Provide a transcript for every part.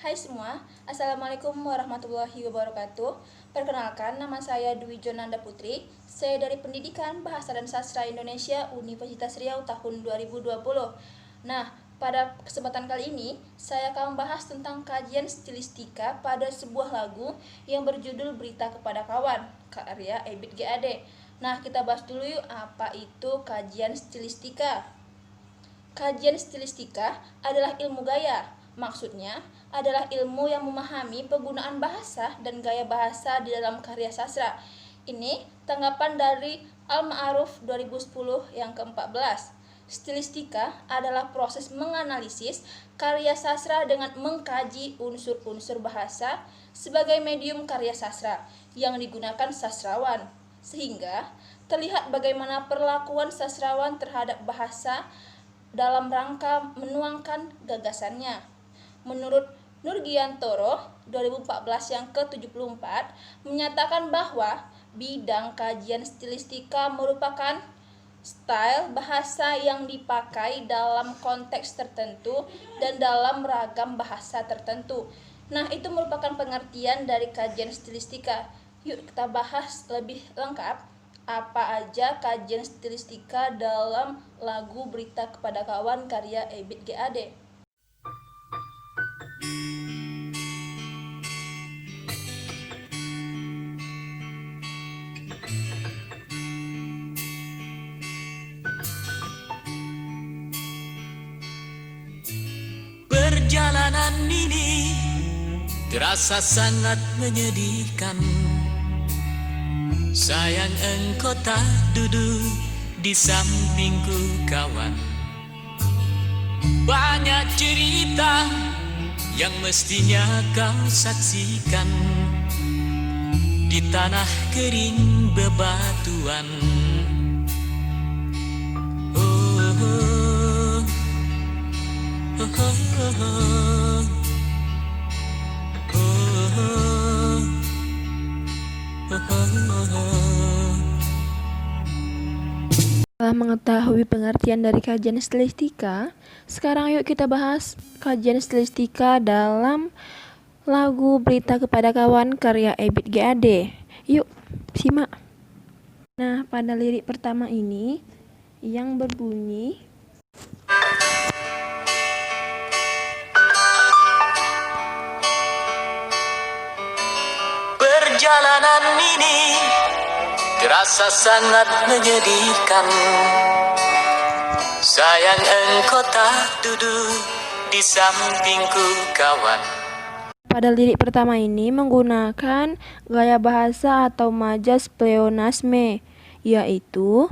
Hai semua, Assalamualaikum warahmatullahi wabarakatuh. Perkenalkan, nama saya Dwi Jonanda Putri. Saya dari Pendidikan Bahasa dan Sastra Indonesia Universitas Riau tahun 2020. Nah, pada kesempatan kali ini, saya akan membahas tentang kajian stilistika pada sebuah lagu yang berjudul Berita Kepada Kawan, karya Ebit GAD. Nah, kita bahas dulu yuk, apa itu kajian stilistika. Kajian stilistika adalah ilmu gaya. Maksudnya adalah ilmu yang memahami penggunaan bahasa dan gaya bahasa di dalam karya sastra. Ini tanggapan dari Al-Ma'aruf 2010 yang ke-14. Stilistika adalah proses menganalisis karya sastra dengan mengkaji unsur-unsur bahasa sebagai medium karya sastra yang digunakan sastrawan, sehingga terlihat bagaimana perlakuan sastrawan terhadap bahasa dalam rangka menuangkan gagasannya. Menurut Nurgiantoro 2014 yang ke-74 menyatakan bahwa bidang kajian stilistika merupakan style bahasa yang dipakai dalam konteks tertentu dan dalam ragam bahasa tertentu. Nah, itu merupakan pengertian dari kajian stilistika. Yuk kita bahas lebih lengkap apa aja kajian stilistika dalam lagu Berita Kepada Kawan karya Ebit GAD. Perjalanan ini terasa sangat menyedihkan. Sayang engkau tak duduk di sampingku kawan. Banyak cerita yang mestinya kau saksikan di tanah kering bebatuan. Setelah mengetahui pengertian dari kajian stilistika, sekarang yuk kita bahas kajian stilistika dalam lagu Berita Kepada Kawan karya Ebit GAD. Yuk, simak. Nah, pada lirik pertama ini yang berbunyi, Perjalanan ini terasa sangat menyedihkan. Sayang engkau tak duduk di sampingku kawan. pada lirik pertama ini menggunakan gaya bahasa atau majas pleonasme, yaitu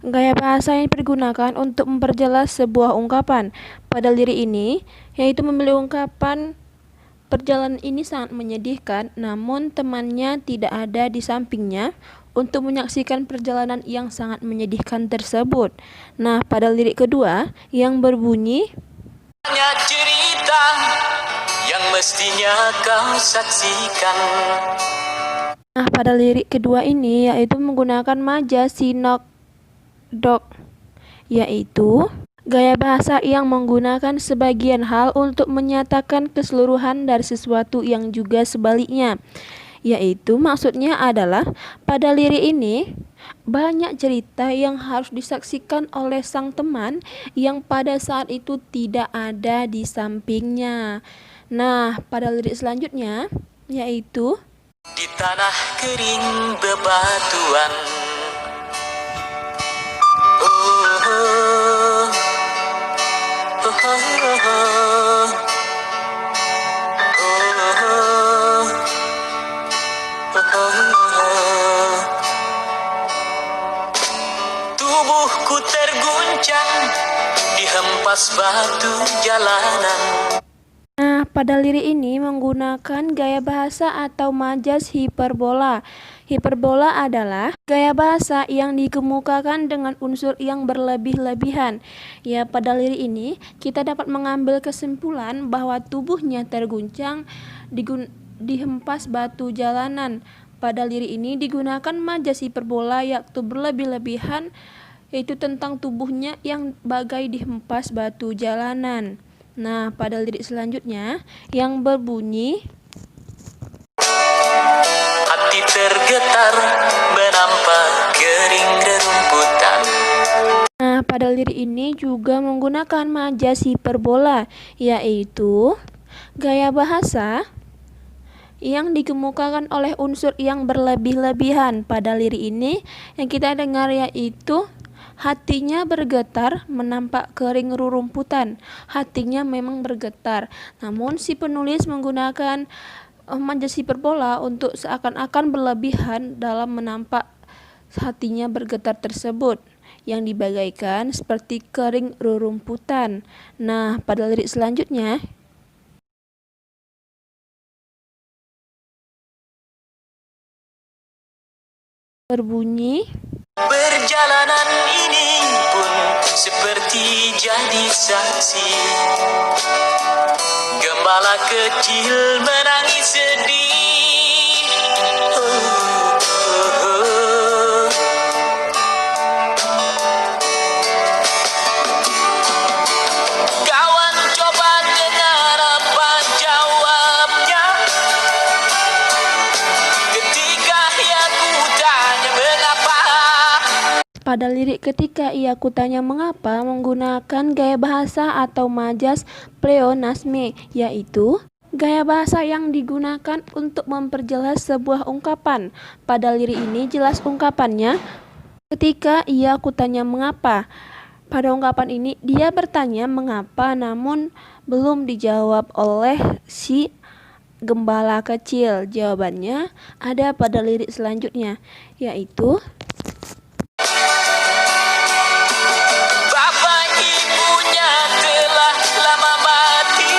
gaya bahasa yang dipergunakan untuk memperjelas sebuah ungkapan. Pada lirik ini, yaitu memilih ungkapan perjalanan ini sangat menyedihkan, namun temannya tidak ada di sampingnya untuk menyaksikan perjalanan yang sangat menyedihkan tersebut. Nah, pada lirik kedua yang berbunyi, Banyak cerita yang mestinya kau saksikan. nah, pada lirik kedua ini yaitu menggunakan majas sinokdok, yaitu gaya bahasa yang menggunakan sebagian hal untuk menyatakan keseluruhan dari sesuatu yang juga sebaliknya. Yaitu maksudnya adalah pada lirik ini banyak cerita yang harus disaksikan oleh sang teman yang pada saat itu tidak ada di sampingnya. Nah, pada lirik selanjutnya yaitu Di tanah kering bebatuan. Tubuhku terguncang dihempas batu jalanan. Nah, pada lirik ini menggunakan gaya bahasa atau majas hiperbola. Hiperbola adalah gaya bahasa yang dikemukakan dengan unsur yang berlebih-lebihan. Ya, pada lirik ini kita dapat mengambil kesimpulan bahwa tubuhnya terguncang dihempas batu jalanan. Pada lirik ini digunakan majas hiperbola yaitu berlebih-lebihan, yaitu tentang tubuhnya yang bagai dihempas batu jalanan. Nah, pada lirik selanjutnya yang berbunyi, Hati tergetar menampak kering rerumputan. nah, pada lirik ini juga menggunakan majas hiperbola, yaitu gaya bahasa yang dikemukakan oleh unsur yang berlebih-lebihan. Pada lirik ini yang kita dengar yaitu hatinya bergetar menampak kering rerumputan. Hatinya memang bergetar, namun si penulis menggunakan majas hiperbola untuk seakan-akan berlebihan dalam menampak hatinya bergetar tersebut, yang dibagaikan seperti kering rerumputan. Nah, pada lirik selanjutnya berbunyi, Perjalanan ini pun seperti jadi saksi. Gembala kecil menangis sedih. Oh, oh, oh. Kawan coba dengar apa jawabnya ketika ia kutanya mengapa. pada lirik ketika ia kutanya mengapa menggunakan gaya bahasa atau majas pleonasme, yaitu gaya bahasa yang digunakan untuk memperjelas sebuah ungkapan. Pada lirik ini jelas ungkapannya ketika ia kutanya mengapa. Pada ungkapan ini dia bertanya mengapa, namun belum dijawab oleh si gembala kecil. Jawabannya ada pada lirik selanjutnya, yaitu Bapak ibunya telah lama mati,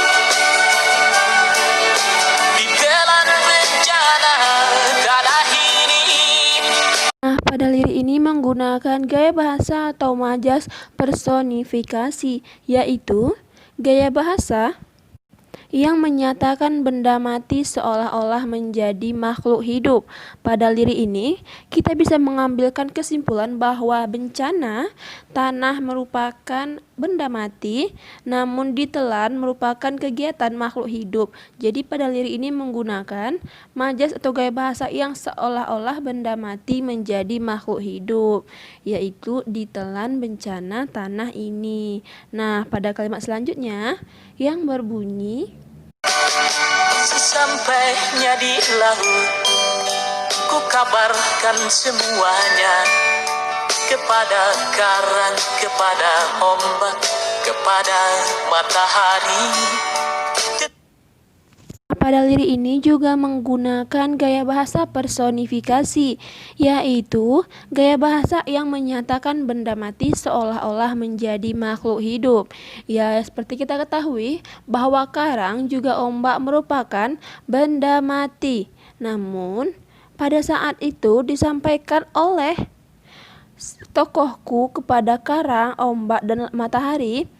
ditelan bencana tanah ini. Nah, pada lirik ini menggunakan gaya bahasa atau majas personifikasi, yaitu gaya bahasa yang menyatakan benda mati seolah-olah menjadi makhluk hidup. Pada lirik ini, kita bisa mengambilkan kesimpulan bahwa bencana tanah merupakan benda mati, namun ditelan merupakan kegiatan makhluk hidup. Jadi pada lirik ini menggunakan majas atau gaya bahasa yang seolah-olah benda mati menjadi makhluk hidup, yaitu ditelan bencana tanah ini. Nah, pada kalimat selanjutnya yang berbunyi, Sesampainya di laut, ku kabarkan semuanya kepada karang, kepada ombak, kepada matahari. pada lirik ini juga menggunakan gaya bahasa personifikasi, yaitu gaya bahasa yang menyatakan benda mati seolah-olah menjadi makhluk hidup. Ya, seperti kita ketahui bahwa karang juga ombak merupakan benda mati. Namun, pada saat itu disampaikan oleh tokohku kepada karang, ombak, dan matahari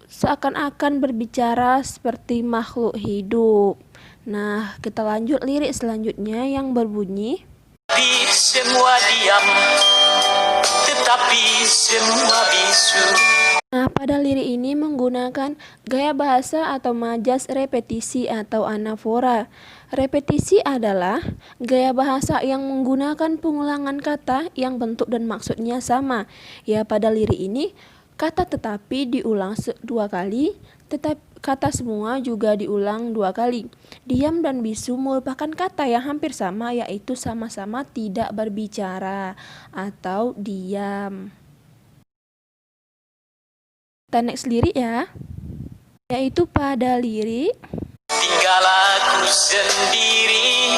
seakan-akan berbicara seperti makhluk hidup. Nah, kita lanjut lirik selanjutnya yang berbunyi, Di semua diam, tetapi semua bisu. nah, pada lirik ini menggunakan gaya bahasa atau majas repetisi atau anafora. Repetisi adalah gaya bahasa yang menggunakan pengulangan kata yang bentuk dan maksudnya sama. Ya, pada lirik ini kata tetapi diulang dua kali, kata semua juga diulang dua kali. Diam dan bisu merupakan kata yang hampir sama, yaitu sama-sama tidak berbicara atau diam. Kita next lirik ya, yaitu pada lirik Tinggal aku sendiri,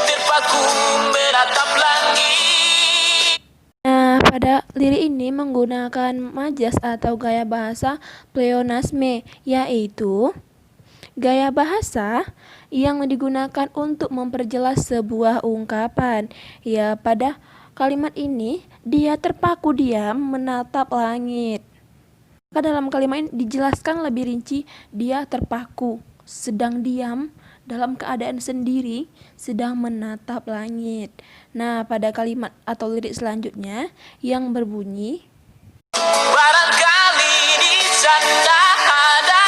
terpaku menatap langit. Nah, pada lirik ini menggunakan majas atau gaya bahasa pleonasme, yaitu gaya bahasa yang digunakan untuk memperjelas sebuah ungkapan. Ya, pada kalimat ini dia terpaku diam menatap langit. Maka dalam kalimat ini dijelaskan lebih rinci, dia terpaku, sedang diam dalam keadaan sendiri, sedang menatap langit. Nah, pada kalimat atau lirik selanjutnya yang berbunyi, Barangkali di sana ada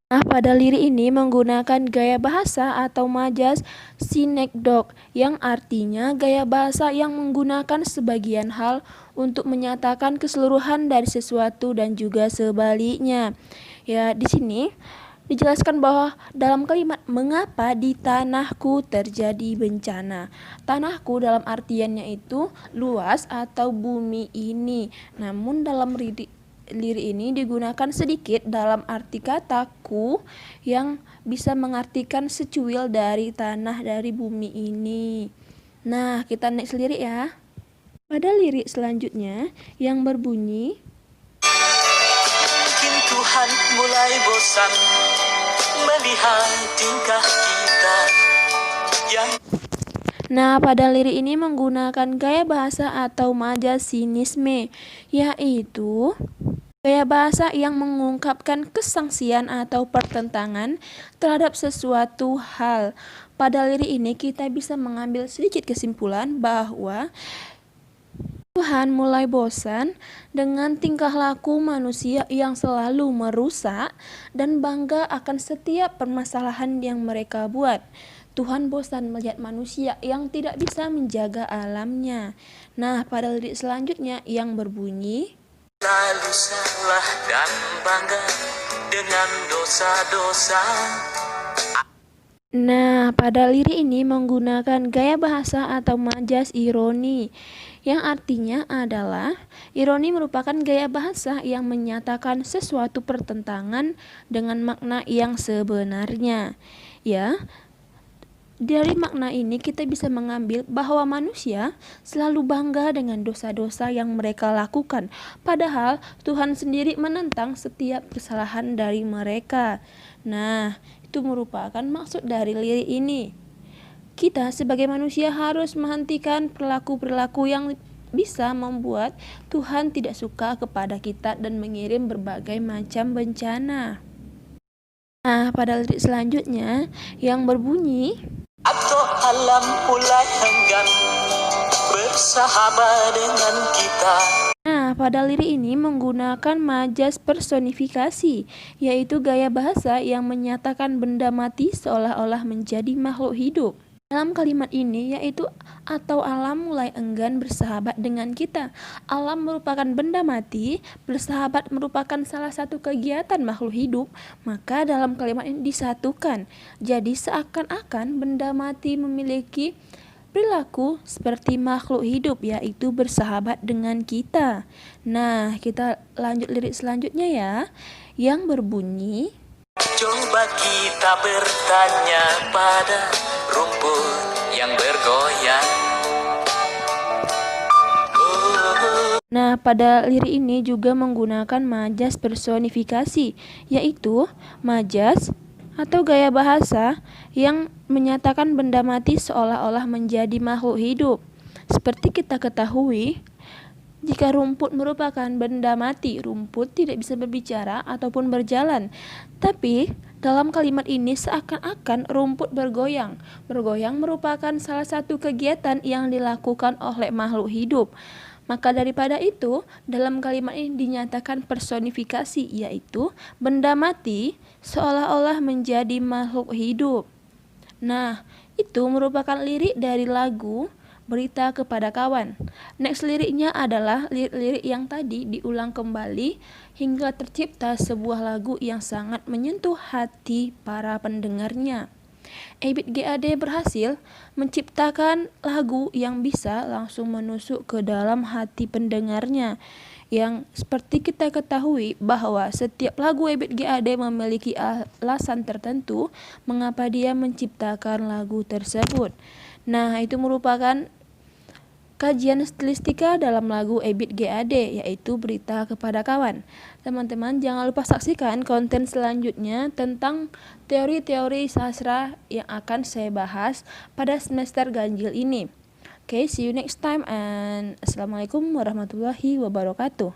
Nah, pada lirik ini menggunakan gaya bahasa atau majas sinekdok yang artinya gaya bahasa yang menggunakan sebagian hal untuk menyatakan keseluruhan dari sesuatu dan juga sebaliknya. Ya, di sini dijelaskan bahwa dalam kalimat mengapa di tanahku terjadi bencana. Tanahku dalam artiannya itu luas atau bumi ini. Namun dalam lirik ini digunakan sedikit dalam arti kataku yang bisa mengartikan secuil dari tanah dari bumi ini. Nah, kita next lirik ya. Pada lirik selanjutnya yang berbunyi, Mungkin Tuhan mulai bosan melihat tingkah kita yang nah, pada lirik ini menggunakan gaya bahasa atau majas sinisme, yaitu gaya bahasa yang mengungkapkan kesangsian atau pertentangan terhadap sesuatu hal. Pada lirik ini kita bisa mengambil sedikit kesimpulan bahwa Tuhan mulai bosan dengan tingkah laku manusia yang selalu merusak dan bangga akan setiap permasalahan yang mereka buat. Tuhan bosan melihat manusia yang tidak bisa menjaga alamnya. Nah, pada lirik selanjutnya yang berbunyi, lalu salah dan bangga dengan dosa-dosa. nah, pada lirik ini menggunakan gaya bahasa atau majas ironi, yang artinya adalah ironi merupakan gaya bahasa yang menyatakan sesuatu pertentangan dengan makna yang sebenarnya. Ya, dari makna ini kita bisa mengambil bahwa manusia selalu bangga dengan dosa-dosa yang mereka lakukan, padahal Tuhan sendiri menentang setiap kesalahan dari mereka. Nah, itu merupakan maksud dari lirik ini. Kita sebagai manusia harus menghentikan perilaku-perilaku yang bisa membuat Tuhan tidak suka kepada kita dan mengirim berbagai macam bencana. Nah, pada lirik selanjutnya yang berbunyi, Atau alam mulai enggan bersahabat dengan kita. nah, pada lirik ini menggunakan majas personifikasi, yaitu gaya bahasa yang menyatakan benda mati seolah-olah menjadi makhluk hidup. Dalam kalimat ini yaitu atau alam mulai enggan bersahabat dengan kita. Alam merupakan benda mati, bersahabat merupakan salah satu kegiatan makhluk hidup, maka dalam kalimat ini disatukan. Jadi seakan-akan benda mati memiliki perilaku seperti makhluk hidup, yaitu bersahabat dengan kita. Nah, kita lanjut lirik selanjutnya ya, yang berbunyi, Coba kita bertanya pada rumput yang bergoyang. nah, pada lirik ini juga menggunakan majas personifikasi, yaitu majas atau gaya bahasa yang menyatakan benda mati seolah-olah menjadi makhluk hidup. Seperti kita ketahui, jika rumput merupakan benda mati, rumput tidak bisa berbicara ataupun berjalan. Tapi dalam kalimat ini seakan-akan rumput bergoyang. Bergoyang merupakan salah satu kegiatan yang dilakukan oleh makhluk hidup. Maka daripada itu, dalam kalimat ini dinyatakan personifikasi, yaitu benda mati seolah-olah menjadi makhluk hidup. Nah, itu merupakan lirik dari lagu Berita Kepada Kawan. Next liriknya adalah lirik-lirik yang tadi diulang kembali hingga tercipta sebuah lagu yang sangat menyentuh hati para pendengarnya. Ebit GAD berhasil menciptakan lagu yang bisa langsung menusuk ke dalam hati pendengarnya. Yang seperti kita ketahui bahwa setiap lagu Ebit GAD memiliki alasan tertentu mengapa dia menciptakan lagu tersebut. Nah, itu merupakan kajian stilistika dalam lagu Ebit GAD, yaitu Berita Kepada Kawan. Teman-teman jangan lupa saksikan konten selanjutnya tentang teori-teori sastra yang akan saya bahas pada semester ganjil ini. Okay, see you next time and Assalamualaikum warahmatullahi wabarakatuh.